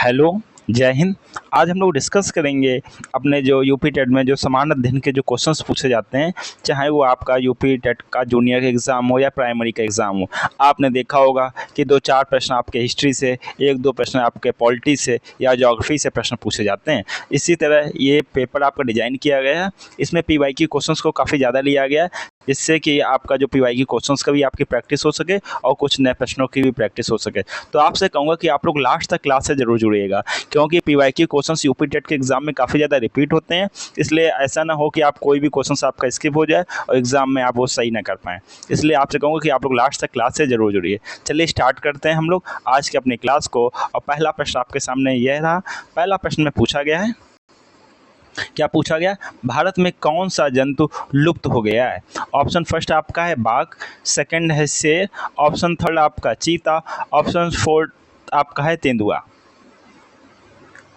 Hello, जय हिंद। आज हम लोग डिस्कस करेंगे अपने जो यूपी टेट में जो समान अध्ययन के जो क्वेश्चंस पूछे जाते हैं, चाहे वो आपका यूपी टेट का जूनियर एग्ज़ाम हो या प्राइमरी का एग्ज़ाम हो। आपने देखा होगा कि 2-4 प्रश्न आपके हिस्ट्री से, 1-2 प्रश्न आपके पॉलिटी से या ज्योग्राफी से प्रश्न पूछे जाते हैं। इसी तरह ये पेपर आपका डिज़ाइन किया गया है। इसमें पीवाईक्यू क्वेश्चंस को काफ़ी ज़्यादा लिया गया है, जिससे कि आपका जो पीवाईक्यू क्वेश्चंस का भी आपकी प्रैक्टिस हो सके और कुछ नए प्रश्नों की भी प्रैक्टिस हो सके। तो आपसे कहूँगा कि आप लोग लास्ट तक क्लास से ज़रूर जुड़िएगा, क्योंकि पीवाईक्यू क्वेश्चंस यूपी टेट के एग्ज़ाम में काफ़ी ज़्यादा रिपीट होते हैं। इसलिए ऐसा ना हो कि आप कोई भी क्वेश्चंस आपका स्किप हो जाए और एग्ज़ाम में आप वो सही ना कर पाएँ। इसलिए आपसे कहूँगा कि आप लोग लास्ट तक क्लास से ज़रूर जुड़िए। चलिए स्टार्ट करते हैं हम लोग आज की अपनी क्लास को। और पहला प्रश्न आपके सामने यह रहा। पहला प्रश्न में पूछा गया है, क्या पूछा गया, भारत में कौन सा जंतु लुप्त हो गया है। ऑप्शन फर्स्ट आपका है बाघ, सेकंड है शेर, ऑप्शन थर्ड आपका चीता, ऑप्शन फोर्थ आपका है तेंदुआ।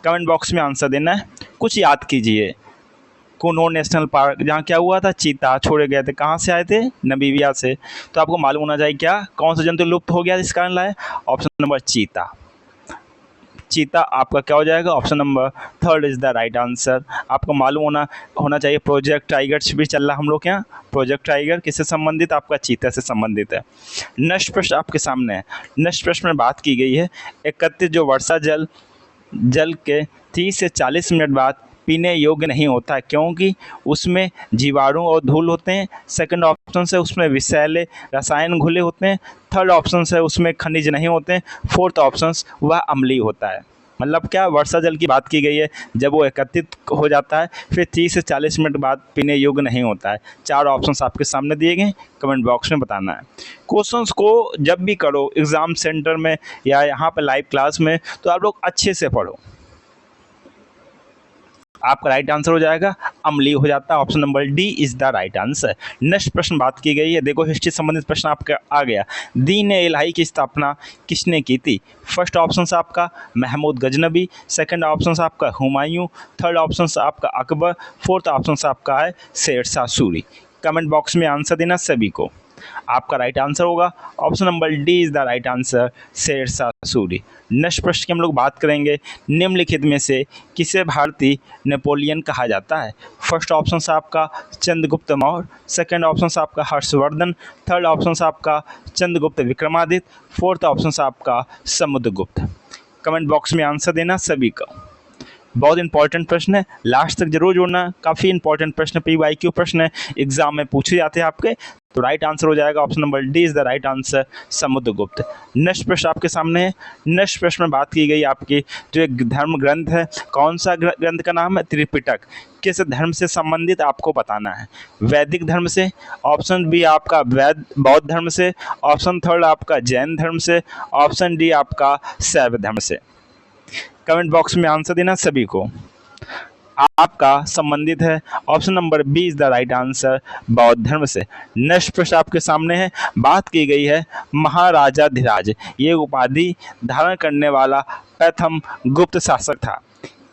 कमेंट बॉक्स में आंसर देना है। कुछ याद कीजिए। कुनो नेशनल पार्क, जहाँ क्या हुआ था, चीता छोड़े गए थे। कहाँ से आए थे, नमीबिया से। तो आपको मालूम होना चाहिए क्या कौन सा जंतु लुप्त हो गया इस कारण लाए। ऑप्शन नंबर चीता। चीता आपका क्या हो जाएगा, option number third is the right answer. आपको मालूम होना चाहिए प्रोजेक्ट टाइगर भी चल रहा हम लोग के यहाँ। प्रोजेक्ट टाइगर किससे संबंधित, आपका चीता से संबंधित है। नेक्स्ट प्रश्न आपके सामने है। नेक्स्ट प्रश्न में बात की गई है 31 जो वर्षा जल के 30 से 40 मिनट बाद पीने योग्य नहीं होता है, क्योंकि उसमें जीवाणु और धूल होते हैं। सेकंड ऑप्शन से उसमें विषैले रसायन घुले होते हैं। थर्ड ऑप्शन से उसमें खनिज नहीं होते हैं। फोर्थ ऑप्शन वह अम्लीय होता है। मतलब क्या, वर्षा जल की बात की गई है, जब वो एकत्रित हो जाता है फिर 30 से 40 मिनट बाद पीने योग्य नहीं होता है। 4 ऑप्शंस आपके सामने दिए गए, कमेंट बॉक्स में बताना है। क्वेश्चंस को जब भी करो एग्ज़ाम सेंटर में या यहाँ पर लाइव क्लास में, तो आप लोग अच्छे से पढ़ो। आपका राइट आंसर हो जाएगा अम्लीय हो जाता है। Option number D is the right answer. Next प्रश्न बात की गई है, देखो हिस्ट्री संबंधित प्रश्न आपका आ गया। दीन इलाही की स्थापना किसने की थी। फर्स्ट ऑप्शन से आपका महमूद गजनबी, सेकंड ऑप्शन से आपका हुमायूं, थर्ड ऑप्शन से आपका अकबर, फोर्थ ऑप्शन से आपका है शेरशाह सूरी। कमेंट बॉक्स में आंसर देना सभी को। आपका राइट आंसर होगा option number D is the right answer, Shershah Suri. Next प्रश्न की हम लोग बात करेंगे, निम्नलिखित में से किसे भारतीय नेपोलियन कहा जाता है। फर्स्ट ऑप्शन से आपका चंद्रगुप्त मौर्य, सेकंड ऑप्शन से आपका हर्षवर्धन, थर्ड ऑप्शन से आपका चंद्रगुप्त विक्रमादित्य, फोर्थ ऑप्शन से आपका समुद्रगुप्त। कमेंट बॉक्स में आंसर देना सभी का। बहुत इंपॉर्टेंट प्रश्न है, लास्ट तक जरूर जोड़ना। काफ़ी इंपॉर्टेंट प्रश्न, पीवाईक्यू प्रश्न है, एग्जाम में पूछे जाते हैं आपके। तो राइट आंसर हो जाएगा option number D is the right answer, Samudragupta. Next प्रश्न आपके सामने है। नेक्स्ट प्रश्न में बात की गई आपकी जो एक धर्म ग्रंथ है, कौन सा ग्रंथ का नाम है, त्रिपिटक। किस धर्म से संबंधित आपको बताना है। वैदिक धर्म से, ऑप्शन बी आपका बौद्ध धर्म से, ऑप्शन थर्ड आपका जैन धर्म से, ऑप्शन डी आपका शैव धर्म से। कमेंट बॉक्स में आंसर देना सभी को। आपका संबंधित है option number B is the right answer, बौद्ध धर्म से। नेक्स्ट प्रश्न आपके सामने है, बात की गई है महाराजाधिराज ये उपाधि धारण करने वाला प्रथम गुप्त शासक था।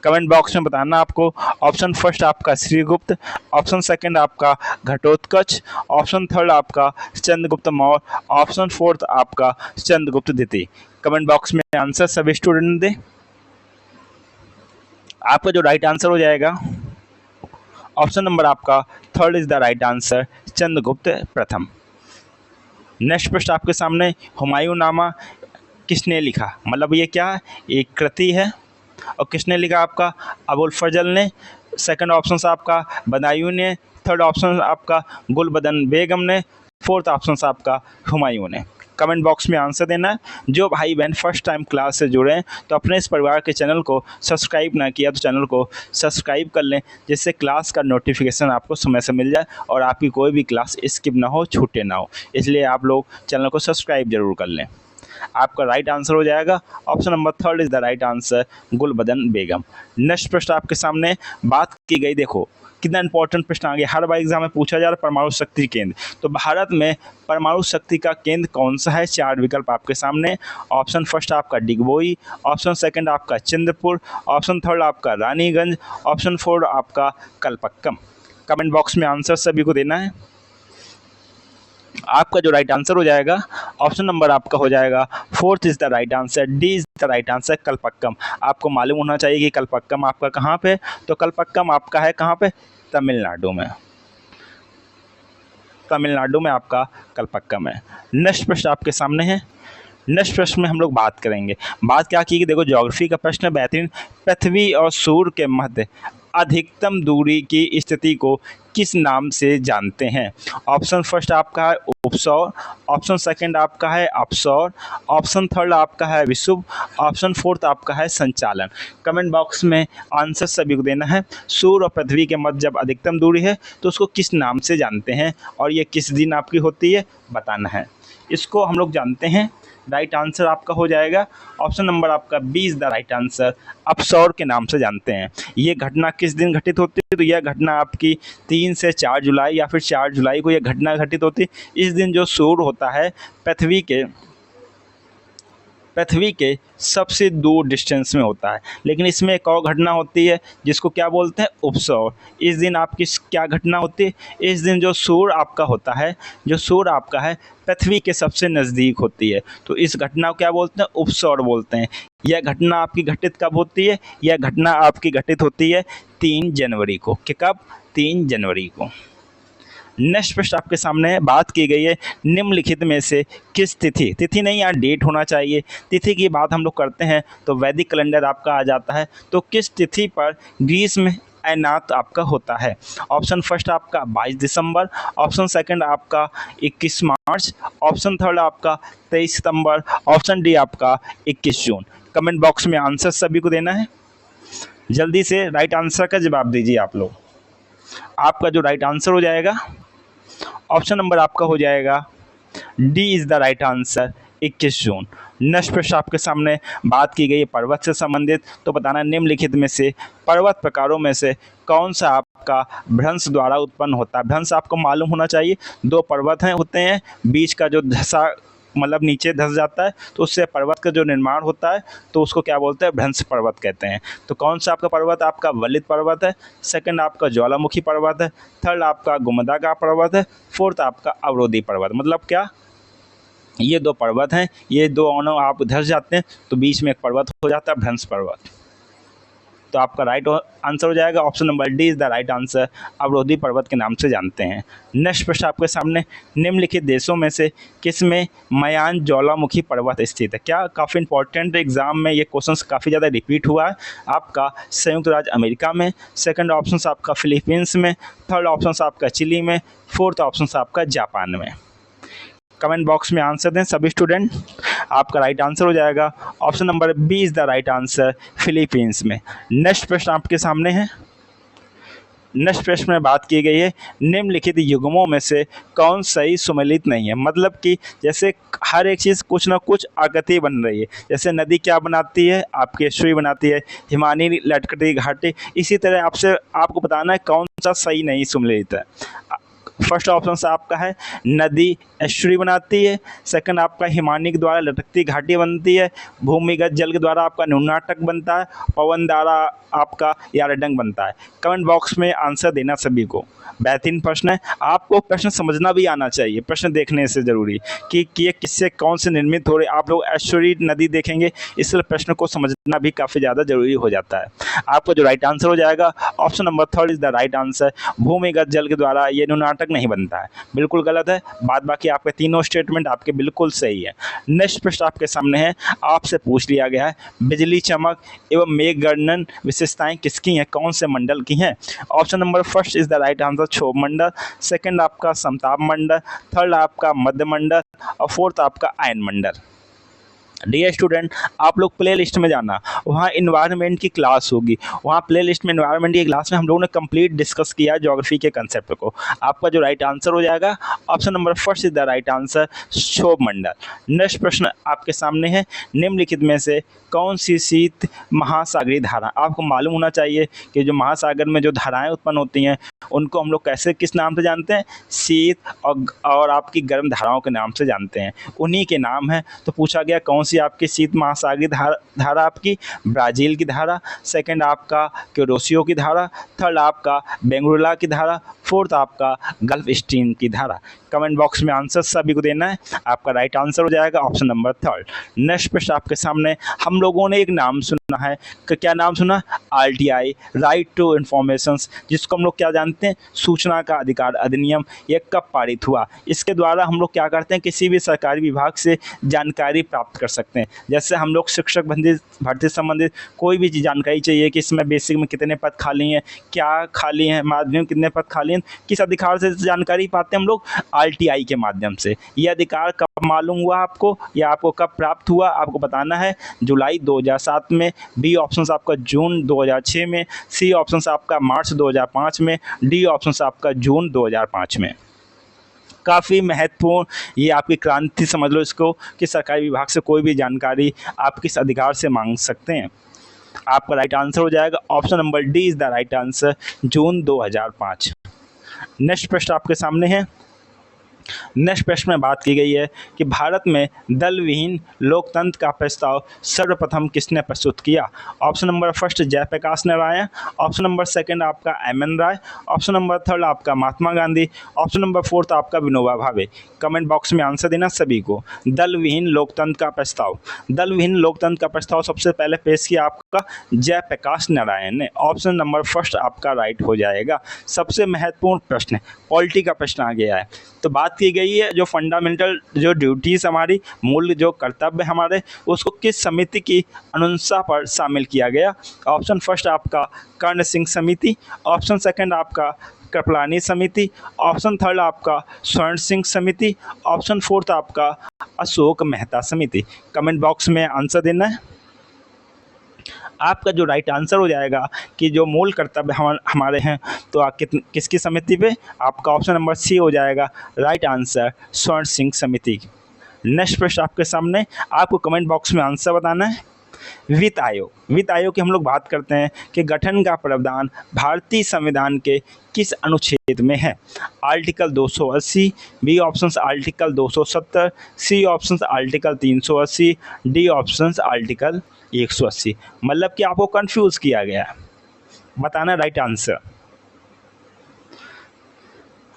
कमेंट बॉक्स में बताना आपको। ऑप्शन फर्स्ट आपका श्रीगुप्त, ऑप्शन सेकंड आपका घटोत्कच, ऑप्शन थर्ड आपका चंद्रगुप्त मौर्य, ऑप्शन फोर्थ आपका चंद्रगुप्त द्वितीय। कमेंट बॉक्स में आंसर सभी स्टूडेंट दें। आपका जो राइट आंसर हो जाएगा ऑप्शन नंबर आपका third is the right answer, Chandragupta प्रथम। नेक्स्ट प्रश्न आपके सामने, हुमायूं नामा किसने लिखा। मतलब ये क्या है, एक कृति है और किसने लिखा, आपका अबुल फजल ने, सेकंड ऑप्शन से आपका बदायूं ने, थर्ड ऑप्शन आपका गुलबदन बेगम ने, फोर्थ ऑप्शन से आपका हुमायूं ने। कमेंट बॉक्स में आंसर देना है। जो भाई बहन फर्स्ट टाइम क्लास से जुड़े हैं तो अपने इस परिवार के चैनल को सब्सक्राइब ना किया तो चैनल को सब्सक्राइब कर लें, जिससे क्लास का नोटिफिकेशन आपको समय से मिल जाए और आपकी कोई भी क्लास स्किप ना हो, छूटे ना हो। इसलिए आप लोग चैनल को सब्सक्राइब जरूर कर लें। आपका राइट आंसर हो जाएगा option number third is the right answer, Gulbadan Begum. Next प्रश्न आपके सामने बात की गई, देखो कितना इंपॉर्टेंट प्रश्न आ गया, हर बार एग्जाम में पूछा जा रहा है परमाणु शक्ति केंद्र। तो भारत में परमाणु शक्ति का केंद्र कौन सा है। 4 विकल्प आपके सामने। ऑप्शन फर्स्ट आपका डिगबोई, ऑप्शन सेकंड आपका चंद्रपुर, ऑप्शन थर्ड आपका रानीगंज, ऑप्शन फोर्थ आपका कलपक्कम। कमेंट बॉक्स में आंसर सभी को देना है। आपका जो राइट आंसर हो जाएगा ऑप्शन नंबर आपका हो जाएगा fourth is the right answer, D is the right answer Kalpakkam. आपको मालूम होना चाहिए कि कलपक्कम आपका कहाँ पे, तो कलपक्कम आपका है कहाँ पे, तमिलनाडु में। तमिलनाडु में आपका कलपक्कम है। नेक्स्ट प्रश्न आपके सामने है। नेक्स्ट प्रश्न में हम लोग बात करेंगे, बात क्या की कि देखो ज्योग्राफी का प्रश्न बेहतरीन, पृथ्वी और सूर्य के मध्य अधिकतम दूरी की स्थिति को किस नाम से जानते हैं। ऑप्शन फर्स्ट आपका है उपसौर, ऑप्शन सेकंड आपका है अपसौर, ऑप्शन थर्ड आपका है विषुव, ऑप्शन फोर्थ आपका है संचालन। कमेंट बॉक्स में आंसर सभी को देना है। सूर्य और पृथ्वी के मध्य जब अधिकतम दूरी है तो उसको किस नाम से जानते हैं और ये किस दिन आपकी होती है बताना है। इसको हम लोग जानते हैं, राइट आंसर आपका हो जाएगा ऑप्शन नंबर आपका B is the right answer, अपसौर के नाम से जानते हैं। ये घटना किस दिन घटित होती है, तो यह घटना आपकी 3 से 4 जुलाई या फिर 4 जुलाई को यह घटना घटित होती है। इस दिन जो सूर्य होता है पृथ्वी के सबसे दूर डिस्टेंस में होता है। लेकिन इसमें एक और घटना होती है जिसको क्या बोलते हैं, उपसौर। इस दिन आपकी क्या घटना होती है, इस दिन जो सूर्य आपका होता है, जो सूर्य आपका है पृथ्वी के सबसे नज़दीक होती है, तो इस घटना को क्या बोलते हैं, उपसौर बोलते हैं। यह घटना आपकी घटित कब होती है, यह घटना आपकी घटित होती है 3 जनवरी को। कि कब, 3 जनवरी को। नेक्स्ट प्रश्न आपके सामने है, बात की गई है निम्नलिखित में से किस तिथि, तिथि नहीं यहाँ डेट होना चाहिए, तिथि की बात हम लोग करते हैं तो वैदिक कैलेंडर आपका आ जाता है। तो किस तिथि पर ग्रीष्म ऐनात आपका होता है। ऑप्शन फर्स्ट आपका 22 दिसंबर, ऑप्शन सेकंड आपका 21 मार्च, ऑप्शन थर्ड आपका 23 सितंबर, ऑप्शन डी आपका 21 जून। कमेंट बॉक्स में आंसर सभी को देना है, जल्दी से राइट आंसर का जवाब दीजिए आप लोग। आपका जो राइट आंसर हो जाएगा ऑप्शन नंबर आपका हो जाएगा D is the right answer, 21 June. Next प्रश्न आपके सामने, बात की गई है पर्वत से संबंधित, तो बताना निम्नलिखित में से पर्वत प्रकारों में से कौन सा आपका भ्रंश द्वारा उत्पन्न होता है। भ्रंश आपको मालूम होना चाहिए, 2 पर्वत होते हैं, बीच का जो धसा मतलब नीचे धस जाता है तो उससे पर्वत का जो निर्माण होता है तो उसको क्या बोलते हैं, भ्रंश पर्वत कहते हैं। तो कौन सा आपका पर्वत, आपका वलित पर्वत है, सेकंड आपका ज्वालामुखी पर्वत है, थर्ड आपका गुमदागा पर्वत है, फोर्थ आपका अवरोधी पर्वत। मतलब क्या, ये 2 पर्वत हैं, ये दोनों आप धस जाते हैं तो बीच में एक पर्वत हो जाता है भ्रंश पर्वत। तो आपका राइट आंसर हो जाएगा option number D is the right answer, अवरोधी पर्वत के नाम से जानते हैं। नेक्स्ट प्रश्न आपके सामने, निम्नलिखित देशों में से किस में मयान ज्वालामुखी पर्वत स्थित है। क्या, काफ़ी इंपॉर्टेंट एग्जाम में ये क्वेश्चन काफ़ी ज़्यादा रिपीट हुआ है। आपका संयुक्त राज्य अमेरिका में, सेकंड ऑप्शन आपका फिलीपींस में, थर्ड ऑप्शन आपका चिली में, फोर्थ ऑप्शन आपका जापान में। कमेंट बॉक्स में आंसर दें सभी स्टूडेंट। आपका राइट आंसर हो जाएगा option number B is the right answer, Philippines में। नेक्स्ट प्रश्न आपके सामने है। नेक्स्ट प्रश्न में बात की गई है निम्नलिखित युग्मों में से कौन सही सुमेलित नहीं है। मतलब कि जैसे हर एक चीज़ कुछ ना कुछ आकृति बन रही है, जैसे नदी क्या बनाती है, आपकी एस्चुरी बनाती है, हिमानी लटकती घाटी। इसी तरह आपको बताना है कौन सा सही नहीं सुमेलित है। फर्स्ट ऑप्शन से आपका है नदी एस्चुरी बनाती है, सेकंड आपका हिमानी के द्वारा लटकती घाटी बनती है, भूमिगत जल के द्वारा आपका नुनाटक बनता है, पवन द्वारा आपका यारडंग बनता है। कमेंट बॉक्स में आंसर देना सभी को। बेहतरीन प्रश्न है, आपको प्रश्न समझना भी आना चाहिए, प्रश्न देखने से ज़रूरी कि ये किससे कौन से निर्मित हो रहे। आप लोग एस्चुरी नदी देखेंगे, इसलिए प्रश्न को समझना भी काफ़ी ज़्यादा जरूरी हो जाता है। आपका जो राइट आंसर हो जाएगा option number third is the right answer, भूमिगत जल के द्वारा ये नुनाटक नहीं बनता है। बिल्कुल गलत है, बाद बाकी आपके तीनों स्टेटमेंट आपके बिल्कुल सही है। नेक्स्ट प्रश्न आपके सामने है, आपसे पूछ लिया गया है बिजली चमक एवं मेघ गर्जन विशेषताएं किसकी हैं, कौन से मंडल की हैं। Option number first is the right answer क्षोभ मंडल, सेकंड आपका समताप मंडल, थर्ड आपका मध्य मंडल और फोर्थ आपका आयन मंडल। डियर स्टूडेंट, आप लोग प्ले लिस्ट में जाना, वहाँ इन्वायरमेंट की क्लास होगी, वहाँ प्ले लिस्ट में इन्वायरमेंट की क्लास में हम लोगों ने कंप्लीट डिस्कस किया ज्योग्राफी के कंसेप्ट को। आपका जो राइट आंसर हो जाएगा option number first is the right answer, क्षोभ मंडल। नेक्स्ट प्रश्न आपके सामने है, निम्नलिखित में से कौन सी शीत महासागरीय धारा। आपको मालूम होना चाहिए कि जो महासागर में जो धाराएं उत्पन्न होती हैं उनको हम लोग कैसे किस नाम से जानते हैं, शीत और आपकी गर्म धाराओं के नाम से जानते हैं, उन्हीं के नाम है। तो पूछा गया कौन सी सी आपकी शीत महासागरीय धारा आपकी ब्राज़ील की धारा, सेकंड आपका क्यूरोसियो की धारा, थर्ड आपका बेंगुएला की धारा, फोर्थ आपका गल्फ स्ट्रीम की धारा। कमेंट बॉक्स में आंसर सभी को देना है। आपका राइट आंसर हो जाएगा ऑप्शन नंबर थर्ड। नेक्स्ट प्रश्न आपके सामने, हम लोगों ने एक नाम सुना है कि क्या नाम सुना? RTI, राइट टू इन्फॉर्मेशन, जिसको हम लोग क्या जानते हैं? सूचना का अधिकार अधिनियम। ये कब पारित हुआ? इसके द्वारा हम लोग क्या करते हैं? किसी भी सरकारी विभाग से जानकारी प्राप्त कर सकते हैं। जैसे हम लोग शिक्षक भर्ती संबंधित कोई भी जानकारी चाहिए कि इसमें बेसिक में कितने पद खाली हैं, क्या खाली हैं, माध्यमिक कितने पद खाली हैं, किस अधिकार से जानकारी पाते हैं हम लोग? RTI के माध्यम से। ये अधिकार कब मालूम हुआ आपको, या आपको कब प्राप्त हुआ? आपको बताना है जुलाई 2007 में, बी ऑप्शन आपका जून 2006 में, सी ऑप्शन आपका मार्च 2005 में, डी ऑप्शन आपका जून 2005 में। काफ़ी महत्वपूर्ण ये आपकी क्रांति समझ लो इसको, कि सरकारी विभाग से कोई भी जानकारी आप किस अधिकार से मांग सकते हैं। आपका राइट आंसर हो जाएगा option number D is the right answer, June 2005। Next प्रश्न आपके सामने है। नेक्स्ट प्रश्न में बात की गई है कि भारत में दल विहीन लोकतंत्र का प्रस्ताव सर्वप्रथम किसने प्रस्तुत किया? Option number first Jayaprakash Narayan, option number second आपका MN Roy, option number third आपका Mahatma Gandhi, option number fourth आपका विनोबा भावे। कमेंट बॉक्स में आंसर देना सभी को। दल विहीन लोकतंत्र का प्रस्ताव, दल विहीन लोकतंत्र का प्रस्ताव सबसे पहले पेश किया आपका जयप्रकाश नारायण ने। ऑप्शन नंबर फर्स्ट आपका राइट हो जाएगा। सबसे महत्वपूर्ण प्रश्न, पॉलिटी का प्रश्न आ गया है। तो बात की गई है जो फंडामेंटल जो ड्यूटीज़ हमारी, मूल जो कर्तव्य हमारे, उसको किस समिति की अनुशंसा पर शामिल किया गया? ऑप्शन फर्स्ट आपका कर्ण सिंह समिति, ऑप्शन सेकंड आपका कृपलानी समिति, ऑप्शन थर्ड आपका स्वर्ण सिंह समिति, ऑप्शन फोर्थ आपका अशोक मेहता समिति। कमेंट बॉक्स में आंसर देना है। आपका जो राइट आंसर हो जाएगा कि जो मूल कर्तव्य हमारे हैं, तो आप किसकी समिति पे? आपका ऑप्शन नंबर सी हो जाएगा राइट आंसर, स्वर्ण सिंह समिति। नेक्स्ट प्रश्न आपके सामने, आपको कमेंट बॉक्स में आंसर बताना है। वित्त आयोग, वित्त आयोग की हम लोग बात करते हैं कि गठन का प्रावधान भारतीय संविधान के किस अनुच्छेद में है? Article 280, B option article 270, C option article 380, D option article 180। मतलब कि आपको कंफ्यूज किया गया है, बताना राइट आंसर।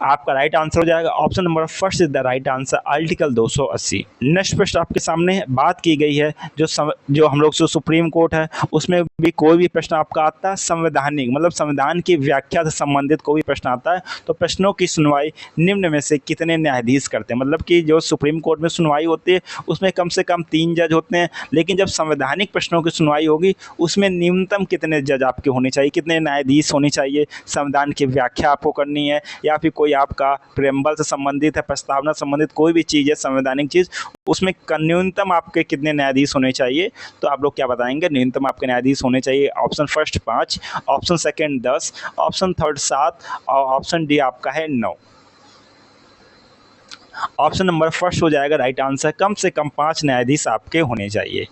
आपका राइट आंसर हो जाएगा option number first is the right answer, article 280। Next प्रश्न आपके सामने बात की गई है जो हम लोग जो सुप्रीम कोर्ट है, उसमें भी कोई भी प्रश्न आपका आता है संवैधानिक, मतलब संविधान की व्याख्या से संबंधित कोई भी प्रश्न आता है, तो प्रश्नों की सुनवाई निम्न में से कितने न्यायाधीश करते हैं? मतलब कि जो सुप्रीम कोर्ट में सुनवाई होती है उसमें कम से कम 3 जज होते हैं, लेकिन जब संवैधानिक प्रश्नों की सुनवाई होगी उसमें न्यूनतम कितने जज आपके होने चाहिए, कितने न्यायाधीश होने चाहिए? संविधान की व्याख्या आपको करनी है, या फिर कोई आपका प्रेम्बल से संबंधित है, प्रस्तावना संबंधित कोई भी चीज़ है संवैधानिक चीज़, उसमें न्यूनतम आपके कितने न्यायाधीश होने चाहिए? तो आप लोग क्या बताएंगे? न्यूनतम आपके न्यायाधीश होने चाहिए option first 5, option second 10, option third 7 और ऑप्शन डी आपका है 9। ऑप्शन नंबर फर्स्ट हो जाएगा राइट आंसर, कम से कम 5 न्यायाधीश आपके होने चाहिए।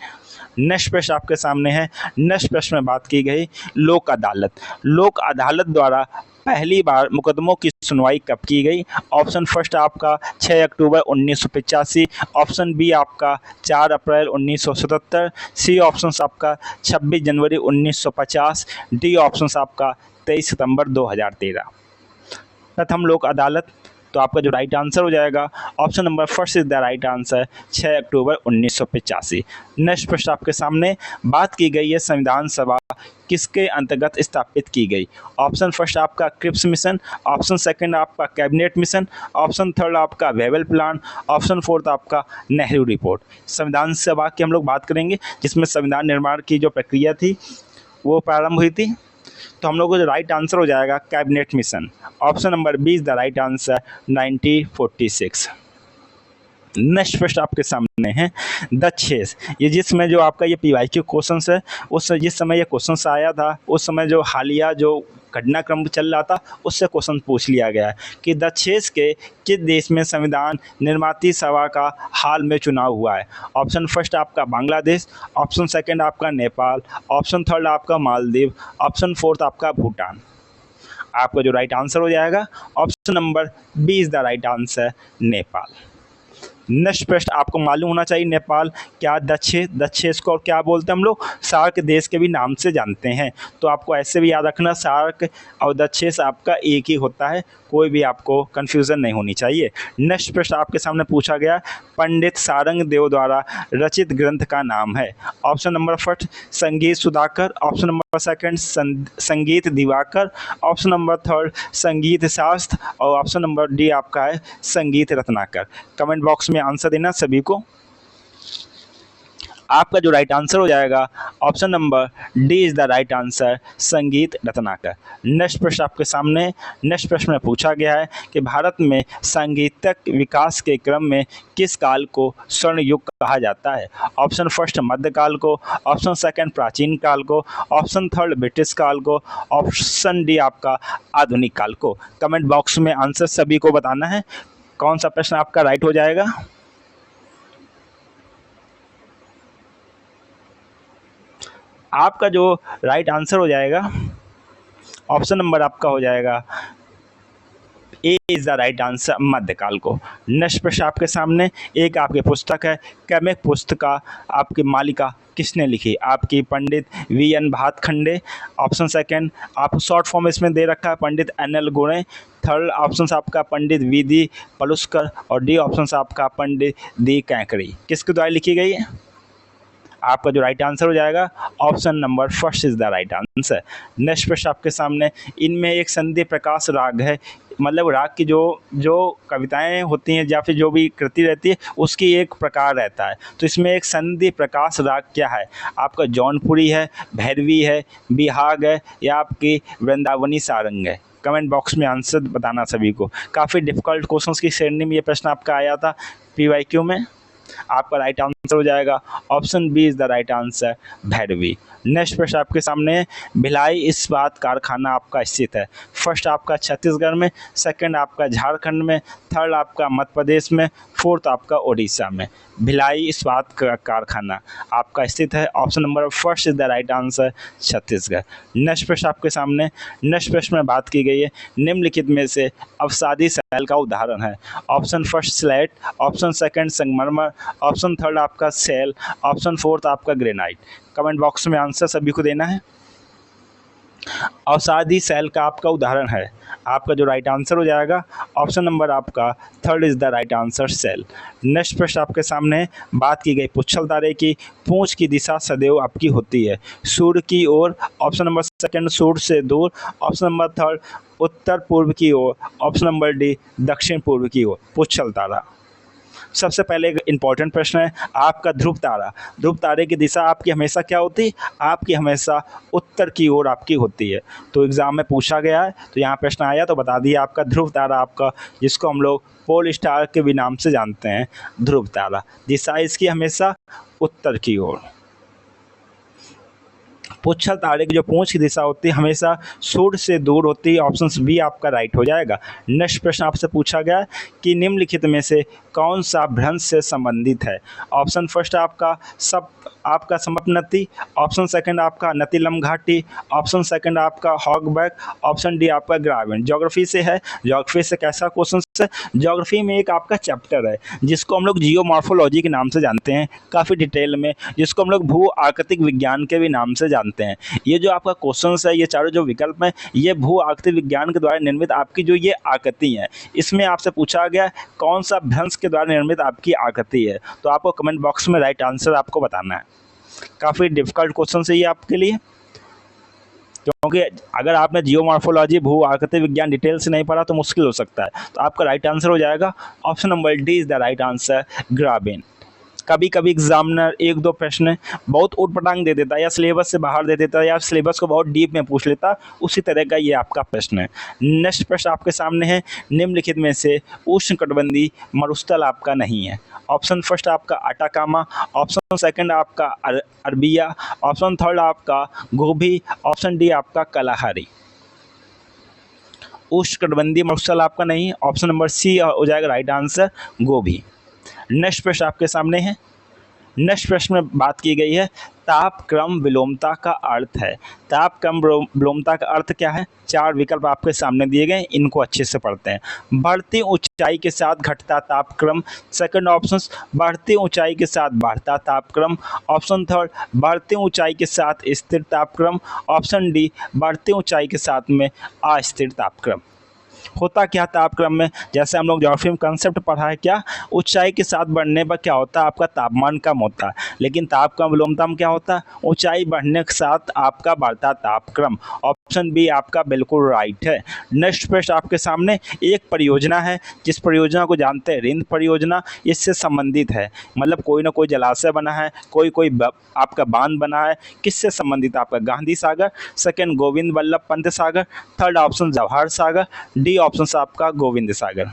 नेक्स्ट प्रश्न आपके सामने है। नेक्स्ट प्रश्न में बात की गई लोक अदालत, लोक अदालत द्वारा पहली बार मुकदमों की सुनवाई कब की गई? ऑप्शन फर्स्ट आपका 6 अक्टूबर 1985, ऑप्शन बी आपका 4 अप्रैल 1977, सी ऑप्शन आपका 26 जनवरी 1950, डी ऑप्शन आपका 23 सितंबर 2013। प्रथम लोक अदालत, तो आपका जो राइट आंसर हो जाएगा option number first is the right answer, 6 October 1985। Next प्रश्न आपके सामने बात की गई है संविधान सभा किसके अंतर्गत स्थापित की गई? ऑप्शन फर्स्ट आपका क्रिप्स मिशन, ऑप्शन सेकंड आपका कैबिनेट मिशन, ऑप्शन थर्ड आपका वेबल प्लान, ऑप्शन फोर्थ आपका नेहरू रिपोर्ट। संविधान सभा की हम लोग बात करेंगे जिसमें संविधान निर्माण की जो प्रक्रिया थी वो प्रारंभ हुई थी, तो हम लोग को जो राइट आंसर हो जाएगा cabinet mission. Option number B is the right answer, 1946। Next प्रश्न आपके सामने है द चेस, ये जिसमें जो आपका ये PYQ क्वेश्चन है, उस जिस समय ये क्वेश्चन आया था उस समय जो हालिया जो घटनाक्रम चल रहा था उससे क्वेश्चन पूछ लिया गया है कि द चेस के किस देश में संविधान निर्माती सभा का हाल में चुनाव हुआ है? ऑप्शन फर्स्ट आपका बांग्लादेश, ऑप्शन सेकंड आपका नेपाल, ऑप्शन थर्ड आपका मालदीव, ऑप्शन फोर्थ आपका भूटान। आपका जो राइट आंसर हो जाएगा option number B is the right answer, Nepal. Next प्रश्न आपको मालूम होना चाहिए, नेपाल क्या दक्षेश को और क्या बोलते हैं हम लोग, सार्क देश के भी नाम से जानते हैं। तो आपको ऐसे भी याद रखना, सार्क और दक्षेश आपका एक ही होता है, कोई भी आपको कन्फ्यूज़न नहीं होनी चाहिए। नेक्स्ट प्रश्न आपके सामने पूछा गया, पंडित सारंग देव द्वारा रचित ग्रंथ का नाम है। ऑप्शन नंबर फर्स्ट संगीत सुधाकर, ऑप्शन नंबर सेकंड संगीत दिवाकर, ऑप्शन नंबर थर्ड संगीत शास्त्र और ऑप्शन नंबर डी आपका है संगीत रत्नाकर। कमेंट बॉक्स में आंसर देना सभी को। आपका जो राइट आंसर हो जाएगा option number D is the right answer, संगीत रत्नाकर। नेक्स्ट प्रश्न आपके सामने, नेक्स्ट प्रश्न में पूछा गया है कि भारत में सांगीतिक विकास के क्रम में किस काल को स्वर्ण युग कहा जाता है। ऑप्शन फर्स्ट मध्यकाल को, ऑप्शन सेकंड प्राचीन काल को, ऑप्शन थर्ड ब्रिटिश काल को, ऑप्शन डी आपका आधुनिक काल को। कमेंट बॉक्स में आंसर सभी को बताना है, कौन सा प्रश्न आपका राइट हो जाएगा। आपका जो राइट आंसर हो जाएगा ऑप्शन नंबर आपका हो जाएगा A is the right answer, मध्यकाल को। नेक्स्ट प्रश्न आपके सामने, एक आपकी पुस्तक है, कैमेक पुस्तक आपकी मालिका किसने लिखी। आपकी पंडित वी.एन. भातखंडे, ऑप्शन सेकंड आप शॉर्ट फॉर्म इसमें दे रखा है पंडित N.L. गोड़े, थर्ड ऑप्शन आपका पंडित वी.दी. पलुस्कर और डी ऑप्शन आपका पंडित दी कैंकड़ी। किसके द्वारा लिखी गई है। आपका जो राइट आंसर हो जाएगा option number first is the right answer. Next प्रश्न आपके सामने, इनमें एक संधि प्रकाश राग है, मतलब राग की जो जो कविताएं होती हैं या फिर जो भी कृति रहती है उसकी एक प्रकार रहता है, तो इसमें एक संधि प्रकाश राग क्या है। आपका जौनपुरी है, भैरवी है, बिहाग है या आपकी वृंदावनी सारंग है। कमेंट बॉक्स में आंसर बताना सभी को। काफ़ी डिफ़िकल्ट क्वेश्चंस की श्रेणी में ये प्रश्न आपका आया था PYQ में। आपका राइट आंसर हो जाएगा option B is the right answer, Bhairavi. Next प्रश्न आपके सामने, भिलाई इस्पात कारखाना आपका स्थित है। फर्स्ट आपका छत्तीसगढ़ में, सेकंड आपका झारखंड में, थर्ड आपका मध्य प्रदेश में, फोर्थ आपका उड़ीसा में। भिलाई इस्पात कारखाना आपका स्थित है, option number first is the right answer, Chhattisgarh. Next प्रश्न आपके सामने, नेक्स्ट प्रश्न में बात की गई है, निम्नलिखित में से अवसादी सैल का उदाहरण है। Option first slate, option second संगमरमर, ऑप्शन थर्ड आपका सेल, ऑप्शन फोर्थ आपका ग्रेनाइट। कमेंट बॉक्स में आंसर सभी को देना है। अवसादी सेल का आपका उदाहरण है, आपका जो राइट आंसर हो जाएगा ऑप्शन नंबर आपका third is the right answer, cell. Next प्रश्न आपके सामने, बात की गई पुच्छल तारे की पूंछ की दिशा सदैव आपकी होती है, सूर्य की ओर, ऑप्शन नंबर सेकंड सूर्य से दूर, ऑप्शन नंबर थर्ड उत्तर पूर्व की ओर, ऑप्शन नंबर डी दक्षिण पूर्व की ओर। पुच्छल तारा सबसे पहले एक इंपॉर्टेंट प्रश्न है, आपका ध्रुव तारा, ध्रुव तारे की दिशा आपकी हमेशा क्या होती है, आपकी हमेशा उत्तर की ओर आपकी होती है। तो एग्ज़ाम में पूछा गया है, तो यहाँ प्रश्न आया तो बता दिया, आपका ध्रुव तारा आपका, जिसको हम लोग पोल स्टार के भी नाम से जानते हैं, ध्रुव तारा, दिशा इसकी हमेशा उत्तर की ओर। पुच्छल तारे की जो पूंछ की दिशा होती है हमेशा सूर्य से दूर होती है, ऑप्शन बी आपका राइट हो जाएगा। नेक्स्ट प्रश्न आपसे पूछा गया कि निम्नलिखित में से कौन सा भ्रंश से संबंधित है। ऑप्शन फर्स्ट आपका समपनती, ऑप्शन सेकंड आपका नतीलम घाटी, ऑप्शन सेकंड आपका हॉगबैक, ऑप्शन डी आपका ग्राविन। ज्योग्राफी से है, ज्योग्राफी से कैसा क्वेश्चन है, ज्योग्राफी में एक आपका चैप्टर है जिसको हम लोग जियोमॉर्फोलॉजी के नाम से जानते हैं काफ़ी डिटेल में, जिसको हम लोग भू आकृतिक विज्ञान के भी नाम से जानते हैं। ये जो आपका क्वेश्चन है, ये चारों जो विकल्प हैं, ये भू आकृतिक विज्ञान के द्वारा निर्मित आपकी जो ये आकृति हैं, इसमें आपसे पूछा गया कौन सा भ्रंश के द्वारा निर्मित आपकी आकृति है। तो आपको कमेंट बॉक्स में राइट आंसर आपको बताना है। काफ़ी डिफिकल्ट क्वेश्चन है ये आपके लिए, क्योंकि अगर आपने जियोमॉर्फोलॉजी भू आकृति विज्ञान डिटेल से नहीं पढ़ा तो मुश्किल हो सकता है। तो आपका राइट आंसर हो जाएगा option number D is the right answer, graben. कभी कभी एग्जामिनर एक दो प्रश्न बहुत उटपटांग दे देता है या सिलेबस से बाहर दे देता है या सिलेबस को बहुत डीप में पूछ लेता, उसी तरह का ये आपका प्रश्न है। नेक्स्ट प्रश्न आपके सामने है, निम्नलिखित में से उष्णकटिबंधीय मरुस्थल आपका नहीं है। ऑप्शन फर्स्ट आपका अटाकामा, ऑप्शन सेकंड आपका अरबिया, ऑप्शन थर्ड आपका गोभी, ऑप्शन डी आपका कलाहारी। उष्णकटिबंधीय मरुस्थल आपका नहीं, ऑप्शन नंबर सी हो जाएगा राइट आंसर, गोभी। नेक्स्ट प्रश्न आपके सामने है, नेक्स्ट प्रश्न में बात की गई है तापक्रम विलोमता का अर्थ है। तापक्रम विलोमता का अर्थ क्या है? 4 विकल्प आपके सामने दिए गए, इनको अच्छे से पढ़ते हैं। बढ़ती ऊंचाई के साथ घटता तापक्रम। सेकंड ऑप्शन, बढ़ती ऊंचाई के साथ बढ़ता तापक्रम। ऑप्शन थर्ड, बढ़ती ऊंचाई के साथ स्थिर तापक्रम। ऑप्शन डी, बढ़ती ऊंचाई के साथ में अस्थिर तापक्रम। होता क्या तापक्रम में, जैसे हम लोग ज्योग्राफी में कंसेप्ट पढ़ा है, क्या ऊंचाई के साथ बढ़ने पर क्या होता है, आपका तापमान कम होता है। लेकिन तापक्रम विलोमता में क्या होता है, ऊंचाई बढ़ने के साथ आपका बढ़ता तापक्रम। ऑप्शन बी आपका बिल्कुल राइट है। नेक्स्ट प्रश्न आपके सामने, एक परियोजना है जिस परियोजना को जानते हैं रिंद परियोजना, इससे संबंधित है, मतलब कोई ना कोई जलाशय बना है, कोई आपका बांध बना है, किससे संबंधित? आपका Gandhi Sagar. Second, Govind Vallabh Pant Sagar. Third option, Jawahar Sagar. D option से आपका गोविंद सागर।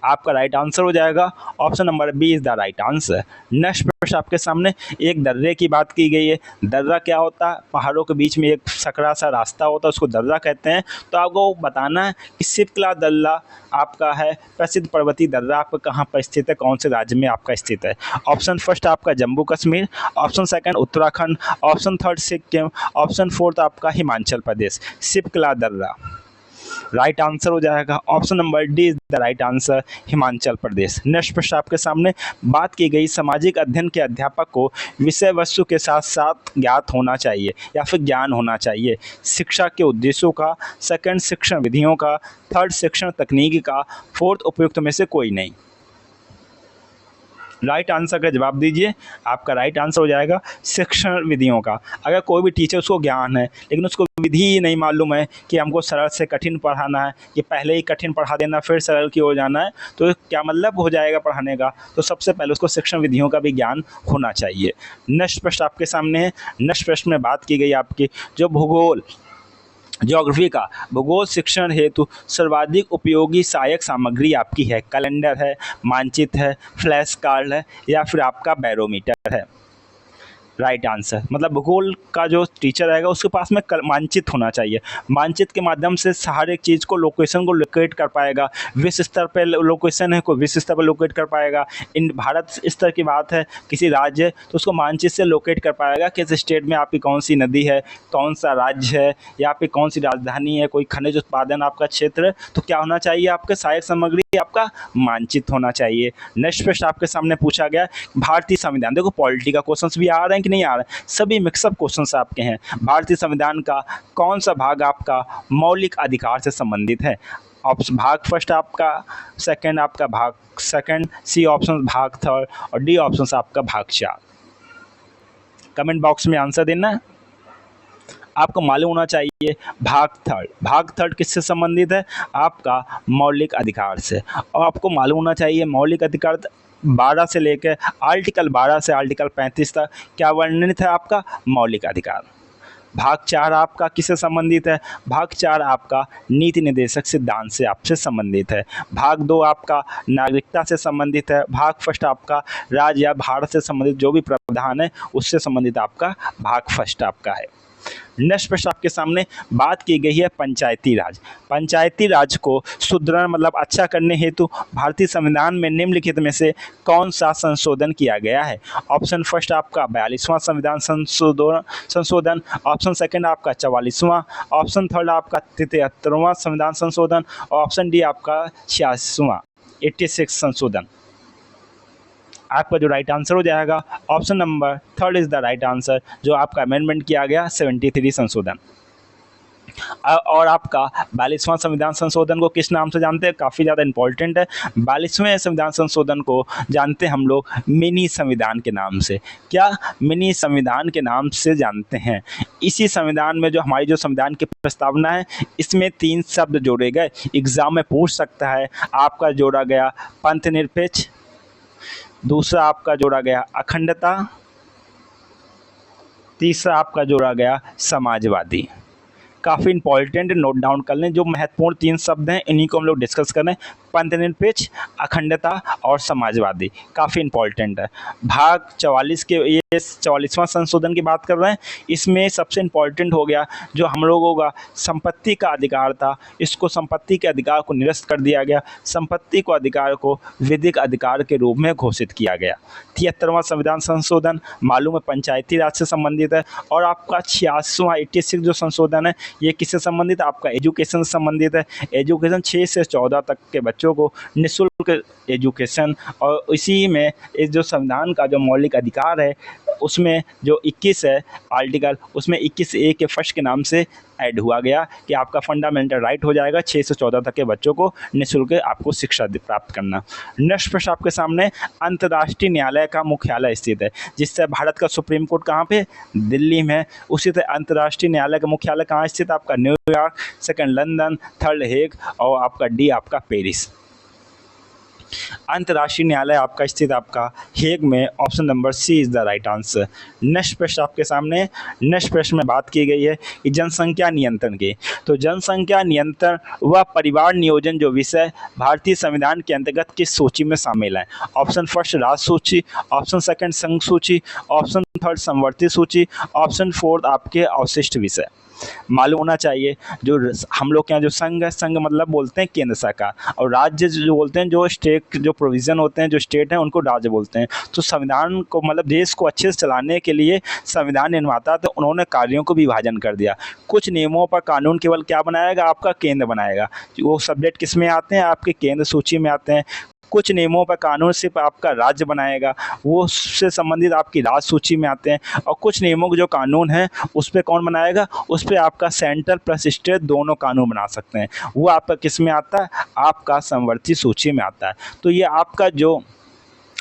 आपका राइट आंसर हो जाएगा option number B is the right answer. Next प्रश्न आपके सामने, एक दर्रे की बात की गई है। दर्रा क्या होता है? पहाड़ों के बीच में एक सकरा सा रास्ता होता है, उसको दर्रा कहते हैं। तो आपको बताना है कि शिप्ला दर्रा आपका है प्रसिद्ध पर्वतीय दर्रा आपका कहाँ पर स्थित है, कौन से राज्य में आपका स्थित है। ऑप्शन फर्स्ट आपका Jammu Kashmir. Option second Uttarakhand. Option third Sikkim. Option fourth आपका हिमाचल प्रदेश। शिप्ला दर्रा राइट आंसर हो जाएगा option number D is the right answer, Himachal Pradesh. Next प्रश्न आपके सामने, बात की गई सामाजिक अध्ययन के अध्यापक को विषय वस्तु के साथ साथ ज्ञात होना चाहिए या फिर ज्ञान होना चाहिए। शिक्षा के उद्देश्यों का, सेकंड शिक्षण विधियों का, थर्ड शिक्षण तकनीक का, फोर्थ उपयुक्त में से कोई नहीं। राइट आंसर का जवाब दीजिए। आपका राइट आंसर हो जाएगा शिक्षण विधियों का। अगर कोई भी टीचर, उसको ज्ञान है लेकिन उसको विधि ही नहीं मालूम है कि हमको सरल से कठिन पढ़ाना है, कि पहले ही कठिन पढ़ा देना फिर सरल की ओर जाना है, तो क्या मतलब हो जाएगा पढ़ाने का? तो सबसे पहले उसको शिक्षण विधियों का भी ज्ञान होना चाहिए। नेक्स्ट प्रश्न आपके सामने है। नेक्स्ट प्रश्न में बात की गई आपकी जो भूगोल ज्योग्राफी का भूगोल शिक्षण हेतु सर्वाधिक उपयोगी सहायक सामग्री आपकी है। कैलेंडर है, मानचित्र है, फ्लैश कार्ड है, या फिर आपका बैरोमीटर है। राइट आंसर, मतलब भूगोल का जो टीचर रहेगा उसके पास में मानचित्र होना चाहिए। मानचित्र के माध्यम से हर एक चीज़ को, लोकेशन को लोकेट कर पाएगा। विश्व स्तर पर लोकेशन है, कोई विश्व स्तर पर लोकेट कर पाएगा। इन भारत स्तर की बात है, किसी राज्य है तो उसको मानचित्र से लोकेट कर पाएगा कि इस स्टेट में आपकी कौन सी नदी है, कौन सा राज्य है, या फिर कौन सी राजधानी है, कोई खनिज उत्पादन आपका क्षेत्र है। तो क्या होना चाहिए? आपके सहायक सामग्री आपका मानचित्र होना चाहिए। नेक्स्ट प्रश्न आपके सामने पूछा गया भारतीय संविधान। देखो पॉलिटी का क्वेश्चंस भी आ रहे हैं कि नहीं आ रहे, सभी मिक्सअप क्वेश्चंस आपके हैं। भारतीय संविधान का कौन सा भाग आपका मौलिक अधिकार से संबंधित है? ऑप्शन भाग फर्स्ट आपका, सेकंड आपका भाग सेकंड, सी ऑप्शन भाग थर्ड, और डी ऑप्शन आपका भाग 4। कमेंट बॉक्स में आंसर देना है। आपको मालूम होना चाहिए भाग थर्ड। भाग थर्ड किससे संबंधित है? आपका मौलिक अधिकार से। और आपको मालूम होना चाहिए मौलिक अधिकार 12 से लेकर आर्टिकल 12 से आर्टिकल 35 तक क्या वर्णित है आपका मौलिक अधिकार। भाग 4 आपका किससे संबंधित है? भाग 4 आपका नीति निर्देशक सिद्धांत से आपसे संबंधित है। भाग 2 आपका नागरिकता से संबंधित है। भाग फर्स्ट आपका राज्य या भारत से संबंधित जो भी प्रावधान है उससे संबंधित आपका भाग फर्स्ट आपका है। नेक्स्ट प्रश्न आपके सामने, बात की गई है पंचायती राज। पंचायती राज को सुदृढ़ मतलब अच्छा करने हेतु भारतीय संविधान में निम्नलिखित में से कौन सा संशोधन किया गया है? ऑप्शन फर्स्ट आपका 42वां संविधान संशोधन। ऑप्शन सेकंड आपका 44वां। ऑप्शन थर्ड आपका 73वां संविधान संशोधन। और ऑप्शन डी आपका 86वां 86 संशोधन। आपका जो राइट आंसर हो जाएगा option number third is the right answer, जो आपका अमेंडमेंट किया गया 73 संशोधन। और आपका 42वां संविधान संशोधन को किस नाम से जानते हैं? काफ़ी ज़्यादा इंपॉर्टेंट है। 42वें संविधान संशोधन को जानते हैं हम लोग मिनी संविधान के नाम से। क्या? मिनी संविधान के नाम से जानते हैं। इसी संविधान में जो हमारी जो संविधान की प्रस्तावना है इसमें 3 शब्द जोड़े गए, एग्जाम में पूछ सकता है। आपका जोड़ा गया पंथ निरपेक्ष, दूसरा आपका जोड़ा गया अखंडता, तीसरा आपका जोड़ा गया समाजवादी। काफ़ी इंपॉर्टेंट, नोट डाउन कर लें। जो महत्वपूर्ण 3 शब्द हैं इन्हीं को हम लोग डिस्कस करें। पंथनिरपेक्ष, अखंडता और समाजवादी, काफ़ी इंपॉर्टेंट है। भाग 44 के ये 44वां संशोधन की बात कर रहे हैं। इसमें सबसे इम्पॉर्टेंट हो गया जो हम लोगों का संपत्ति का अधिकार था, इसको संपत्ति के अधिकार को निरस्त कर दिया गया। संपत्ति को अधिकार को विधिक अधिकार के रूप में घोषित किया गया। 73वां संविधान संशोधन मालूम है पंचायती राज से संबंधित है। और आपका 86वां 86 जो संशोधन है ये किससे संबंधित है? आपका एजुकेशन से संबंधित है। एजुकेशन 6 से 14 तक के बच्चों को निःशुल्क एजुकेशन, और इसी में इस जो संविधान का जो मौलिक अधिकार है उसमें जो 21 है आर्टिकल, उसमें 21A के फर्स्ट के नाम से ऐड हुआ गया कि आपका फंडामेंटल राइट हो जाएगा 6 से 14 तक के बच्चों को निःशुल्क आपको शिक्षा प्राप्त करना। नेक्स्ट प्रश्न आपके सामने, अंतर्राष्ट्रीय न्यायालय का मुख्यालय स्थित है, जिससे भारत का सुप्रीम कोर्ट कहाँ पे? दिल्ली में। उसी तरह अंतर्राष्ट्रीय न्यायालय का मुख्यालय कहाँ स्थित है? आपका New York, second London, third Hague और आपका डी आपका पेरिस। अंतर्राष्ट्रीय न्यायालय आपका स्थित आपका हेग में, option number C is the right answer. Next प्रश्न आपके सामने, नेक्स्ट प्रश्न में बात की गई है कि जनसंख्या नियंत्रण की। तो जनसंख्या नियंत्रण व परिवार नियोजन जो विषय भारतीय संविधान के अंतर्गत किस सूची में शामिल है? ऑप्शन फर्स्ट राज्य सूची, ऑप्शन सेकंड संघ सूची, ऑप्शन थर्ड समवर्ती सूची, ऑप्शन फोर्थ आपके अवशिष्ट विषय। मालूम होना चाहिए जो हम लोग के यहाँ जो संघ है, संघ मतलब बोलते हैं केंद्र सरकार, और राज्य जो बोलते हैं जो स्टेट जो प्रोविज़न होते हैं जो स्टेट हैं उनको राज्य बोलते हैं। तो संविधान को मतलब देश को अच्छे से चलाने के लिए संविधान निर्माता तो उन्होंने कार्यों को विभाजन कर दिया। कुछ नियमों पर कानून केवल क्या बनाएगा? आपका केंद्र बनाएगा। वो सब्जेक्ट किस में आते हैं? आपके केंद्र सूची में आते हैं। कुछ नियमों पर कानून सिर्फ आपका राज्य बनाएगा, वो उससे संबंधित आपकी राज्य सूची में आते हैं। और कुछ नियमों के जो कानून हैं उस पर कौन बनाएगा? उस पर आपका सेंट्रल प्लस स्टेट दोनों कानून बना सकते हैं। वो आपका किस में आता है? आपका समवर्ती सूची में आता है। तो ये आपका जो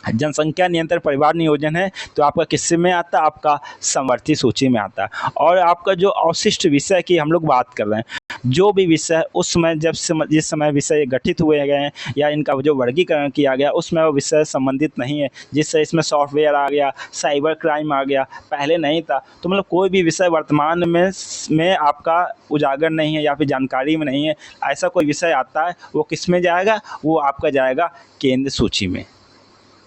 जनसंख्या नियंत्रण परिवार नियोजन है तो आपका किससे में आता है? आपका समवर्ती सूची में आता है। और आपका जो अवशिष्ट विषय की हम लोग बात कर रहे हैं, जो भी विषय उस समय जिस समय विषय गठित हुए गए हैं या इनका जो वर्गीकरण किया गया उसमें वो विषय संबंधित नहीं है, जिससे इसमें सॉफ्टवेयर आ गया, साइबर क्राइम आ गया, पहले नहीं था। तो मतलब कोई भी विषय वर्तमान में आपका उजागर नहीं है या फिर जानकारी में नहीं है, ऐसा कोई विषय आता है वो किस में जाएगा? वो आपका जाएगा केंद्र सूची में।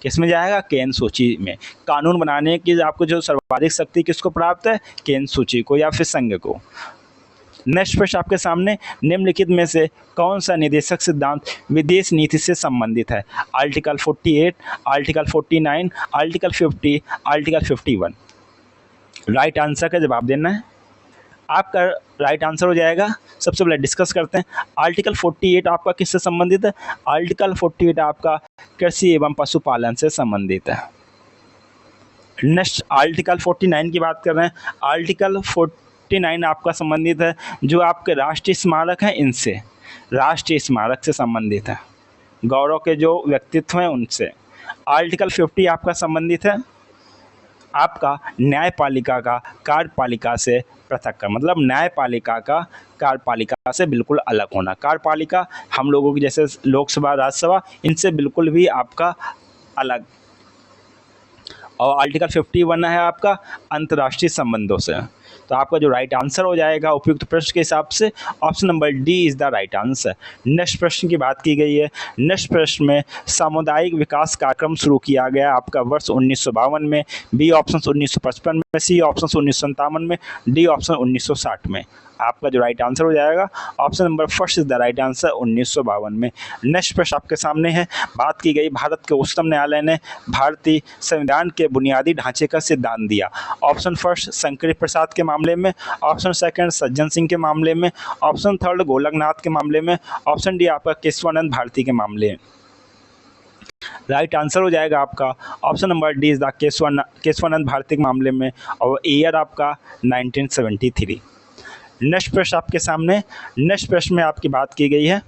किस में जाएगा? केंद्र सूची में। कानून बनाने की आपको जो सर्वाधिक शक्ति किसको प्राप्त है? केंद्र सूची को या फिर संघ को। नेक्स्ट प्रश्न आपके सामने, निम्नलिखित में से कौन सा निदेशक सिद्धांत विदेश नीति से संबंधित है? Article 48, article 49, article 50, article 51। Right answer का जवाब देना है। आपका राइट आंसर हो जाएगा, सबसे पहले डिस्कस करते हैं। आर्टिकल 48 आपका किससे संबंधित है? आर्टिकल 48 आपका कृषि एवं पशुपालन से संबंधित है। नेक्स्ट आर्टिकल 49 की बात कर रहे हैं। आर्टिकल 49 आपका संबंधित है जो आपके राष्ट्रीय स्मारक हैं इनसे, राष्ट्रीय स्मारक से संबंधित है, गौरव के जो व्यक्तित्व हैं उनसे। आर्टिकल 50 आपका संबंधित है आपका न्यायपालिका का कार्यपालिका से पृथक कर, मतलब न्यायपालिका का कार्यपालिका से बिल्कुल अलग होना। कार्यपालिका हम लोगों की जैसे लोकसभा राज्यसभा इनसे बिल्कुल भी आपका अलग। और आर्टिकल 51 है आपका अंतर्राष्ट्रीय संबंधों से। तो आपका जो राइट आंसर हो जाएगा उपयुक्त प्रश्न के हिसाब से option number D is the right answer. Next प्रश्न की बात की गई है। नेक्स्ट प्रश्न में सामुदायिक विकास कार्यक्रम शुरू किया गया आपका वर्ष 1952 में, बी ऑप्शन 1955 में, सी ऑप्शन 1957 में, डी ऑप्शन 1960 में। आपका जो राइट आंसर हो जाएगा option number first is the right answer 1952 में। नेक्स्ट प्रश्न आपके सामने है। बात की गई भारत के उच्चतम न्यायालय ने भारतीय संविधान के बुनियादी ढांचे का सिद्धांत दिया। ऑप्शन फर्स्ट शंकर प्रसाद के मामले में, ऑप्शन सेकंड सज्जन सिंह के मामले में, ऑप्शन थर्ड गोलकनाथ के मामले में, ऑप्शन डी आपका केशवानंद भारती के मामले में। राइट आंसर हो जाएगा आपका option number D is the Kesavananda Bharati के मामले में, और ईयर आपका 1973। नेक्स्ट प्रश्न आपके सामने। नेक्स्ट प्रश्न में आपकी बात की गई है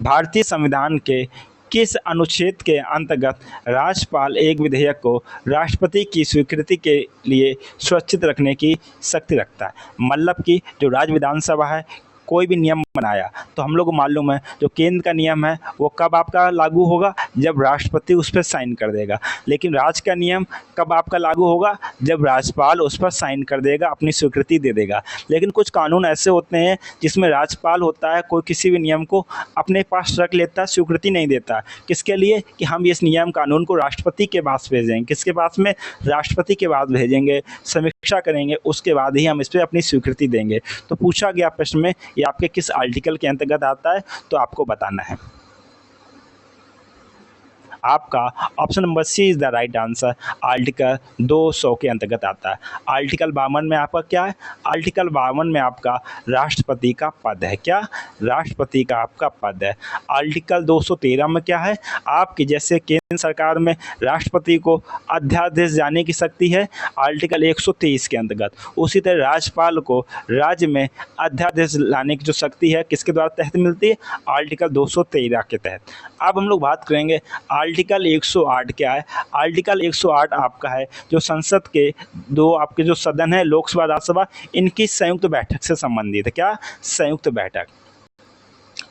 भारतीय संविधान के किस अनुच्छेद के अंतर्गत राज्यपाल एक विधेयक को राष्ट्रपति की स्वीकृति के लिए सुरक्षित रखने की शक्ति रखता है? मतलब कि जो राज्य विधानसभा है कोई भी नियम बनाया तो हम लोग को मालूम है जो केंद्र का नियम है वो कब आपका लागू होगा, जब राष्ट्रपति उस पर साइन कर देगा। लेकिन राज्य का नियम कब आपका लागू होगा, जब राज्यपाल उस पर साइन कर देगा, अपनी स्वीकृति दे देगा। लेकिन कुछ कानून ऐसे होते हैं जिसमें राज्यपाल होता है, कोई किसी भी नियम को अपने पास रख लेता है, स्वीकृति नहीं देता। किसके लिए कि हम इस नियम कानून को राष्ट्रपति के पास भेजेंगे। किसके पास में? राष्ट्रपति के पास भेजेंगे, समीक्षा करेंगे, उसके बाद ही हम इस पर अपनी स्वीकृति देंगे। तो पूछा गया प्रश्न में ये आपके किस आर्टिकल के अंतर्गत आता है, तो आपको बताना है। आपका option number C is the right answer, article 200 के अंतर्गत आता है। आर्टिकल 52 में आपका क्या है? आर्टिकल 52 में आपका राष्ट्रपति का पद है। क्या? राष्ट्रपति का आपका पद है। आर्टिकल 213 में क्या है? आपकी जैसे केंद्र सरकार में राष्ट्रपति को अध्यादेश जाने की शक्ति है, आर्टिकल 123 के अंतर्गत उसी तरह राज्यपाल को राज्य में अध्यादेश लाने की जो शक्ति है किसके द्वारा तहत मिलती है? आर्टिकल 213 के तहत। अब हम लोग बात करेंगे आर्टिकल 108 क्या है। आर्टिकल 108 आपका है जो संसद के दो आपके जो सदन है, लोकसभा राज्यसभा, इनकी संयुक्त बैठक से संबंधित है। क्या? संयुक्त बैठक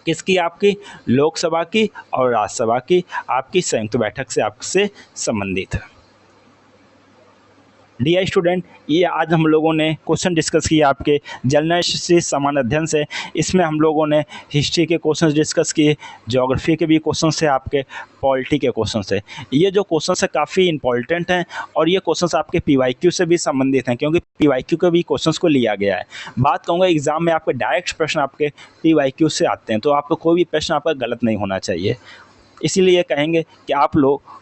किसकी? आपकी लोकसभा की और राज्यसभा की आपकी संयुक्त बैठक से आपसे संबंधित है। डियर स्टूडेंट, ये आज हम लोगों ने क्वेश्चन डिस्कस किए आपके जनरल हिस्ट्री सामान्य अध्ययन से। इसमें हम लोगों ने हिस्ट्री के क्वेश्चंस डिस्कस किए, ज्योग्राफी के भी क्वेश्चन से, आपके पॉलिटी के क्वेश्चन से। ये जो क्वेश्चन है काफ़ी इंपॉर्टेंट हैं और ये क्वेश्चन आपके PYQ से भी संबंधित हैं, क्योंकि PYQ के भी क्वेश्चन को लिया गया है। बात कहूँगा एग्जाम में आपके डायरेक्ट प्रश्न आपके PYQ से आते हैं, तो आपको कोई भी प्रश्न आपका गलत नहीं होना चाहिए। इसीलिए कहेंगे कि आप लोग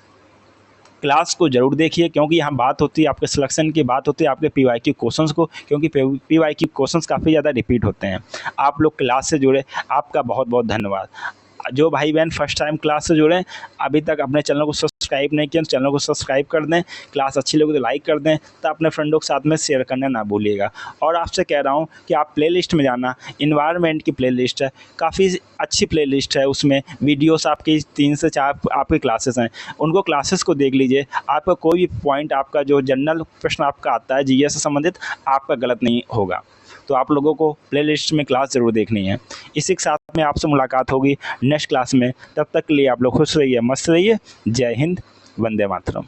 क्लास को ज़रूर देखिए, क्योंकि यहाँ बात होती है आपके सिलेक्शन की, बात होती है आपके PYQ क्वेश्चंस को, क्योंकि PYQ क्वेश्चंस काफ़ी ज़्यादा रिपीट होते हैं। आप लोग क्लास से जुड़े, आपका बहुत बहुत धन्यवाद। जो भाई बहन फर्स्ट टाइम क्लास से जुड़े, अभी तक अपने चैनल को सब्सक्राइब नहीं किया तो चैनल को सब्सक्राइब कर दें। क्लास अच्छी लगी तो लाइक कर दें, तो अपने फ्रेंडों के साथ में शेयर करना ना भूलिएगा। और आपसे कह रहा हूँ कि आप प्लेलिस्ट में जाना, इन्वायरमेंट की प्लेलिस्ट है, काफ़ी अच्छी प्लेलिस्ट है। उसमें वीडियोस आपकी 3 से 4 आपकी क्लासेस हैं, उनको क्लासेस को देख लीजिए। आपका कोई भी पॉइंट, आपका जो जनरल प्रश्न आपका आता है GS से संबंधित, आपका गलत नहीं होगा। तो आप लोगों को प्लेलिस्ट में क्लास ज़रूर देखनी है। इसी के साथ में आपसे मुलाकात होगी नेक्स्ट क्लास में। तब तक के लिए आप लोग खुश रहिए, मस्त रहिए। जय हिंद, वंदे मातरम।